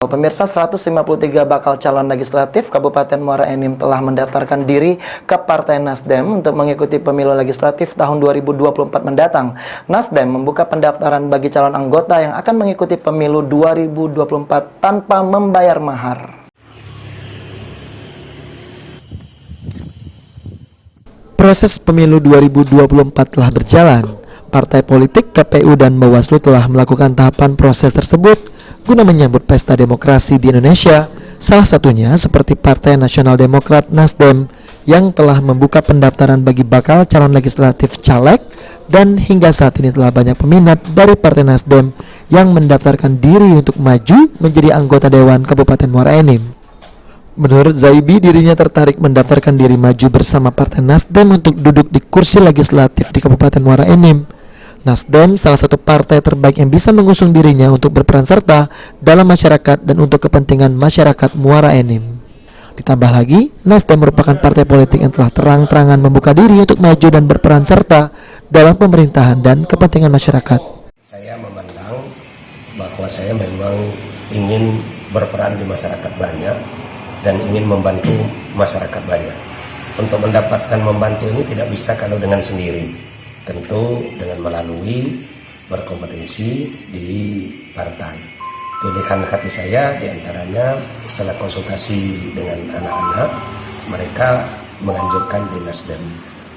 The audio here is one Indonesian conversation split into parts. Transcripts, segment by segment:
Pemirsa, 153 bakal calon legislatif Kabupaten Muara Enim telah mendaftarkan diri ke Partai Nasdem untuk mengikuti pemilu legislatif tahun 2024 mendatang. Nasdem membuka pendaftaran bagi calon anggota yang akan mengikuti pemilu 2024 tanpa membayar mahar. Proses pemilu 2024 telah berjalan. Partai politik, KPU, dan Bawaslu telah melakukan tahapan proses tersebut guna menyambut pesta demokrasi di Indonesia, salah satunya seperti Partai Nasional Demokrat Nasdem yang telah membuka pendaftaran bagi bakal calon legislatif caleg, dan hingga saat ini telah banyak peminat dari Partai Nasdem yang mendaftarkan diri untuk maju menjadi anggota Dewan Kabupaten Muara Enim. Menurut Zaibi, dirinya tertarik mendaftarkan diri maju bersama Partai Nasdem untuk duduk di kursi legislatif di Kabupaten Muara Enim. Nasdem salah satu partai terbaik yang bisa mengusung dirinya untuk berperan serta dalam masyarakat dan untuk kepentingan masyarakat Muara Enim. Ditambah lagi, Nasdem merupakan partai politik yang telah terang-terangan membuka diri untuk maju dan berperan serta dalam pemerintahan dan kepentingan masyarakat. Saya memandang bahwa saya memang ingin berperan di masyarakat banyak dan ingin membantu masyarakat banyak. Untuk mendapatkan membantu ini tidak bisa kalau dengan sendiri. Tentu dengan melalui berkompetensi di partai. Pilihan hati saya diantaranya setelah konsultasi dengan anak-anak, mereka menganjurkan di Nasdem.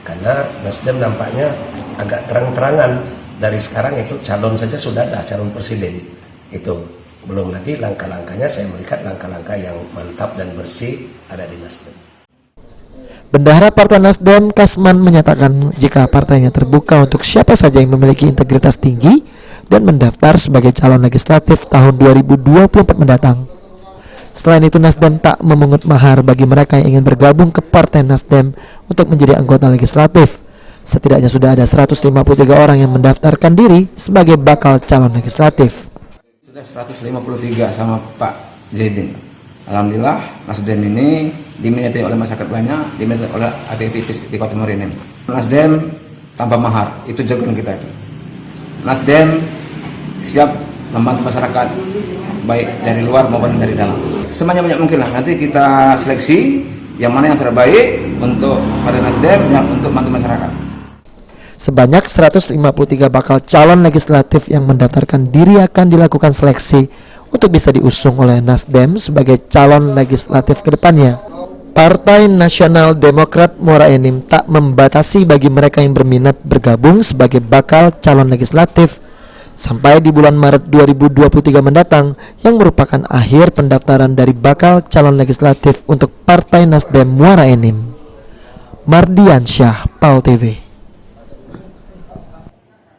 Karena Nasdem nampaknya agak terang-terangan dari sekarang itu calon saja sudah ada, calon presiden. Itu belum lagi langkah-langkahnya, saya melihat langkah-langkah yang mantap dan bersih ada di Nasdem. Bendahara Partai Nasdem, Kasman, menyatakan jika partainya terbuka untuk siapa saja yang memiliki integritas tinggi dan mendaftar sebagai calon legislatif tahun 2024 mendatang. Selain itu, Nasdem tak memungut mahar bagi mereka yang ingin bergabung ke Partai Nasdem untuk menjadi anggota legislatif. Setidaknya sudah ada 153 orang yang mendaftarkan diri sebagai bakal calon legislatif. Sudah 153 sama Pak Zaidin. Alhamdulillah, Nasdem ini diminati oleh masyarakat banyak, diminati oleh aktivis di Kota Muara Enim. Nasdem tanpa mahar, itu jagoan kita itu. Nasdem siap membantu masyarakat, baik dari luar maupun dari dalam. Sebanyak mungkin lah, nanti kita seleksi yang mana yang terbaik untuk Partai Nasdem dan untuk membantu masyarakat. Sebanyak 153 bakal calon legislatif yang mendaftarkan diri akan dilakukan seleksi untuk bisa diusung oleh Nasdem sebagai calon legislatif ke depannya. Partai Nasional Demokrat Muara Enim tak membatasi bagi mereka yang berminat bergabung sebagai bakal calon legislatif sampai di bulan Maret 2023 mendatang, yang merupakan akhir pendaftaran dari bakal calon legislatif untuk Partai Nasdem Muara Enim. Mardiansyah, PAL TV.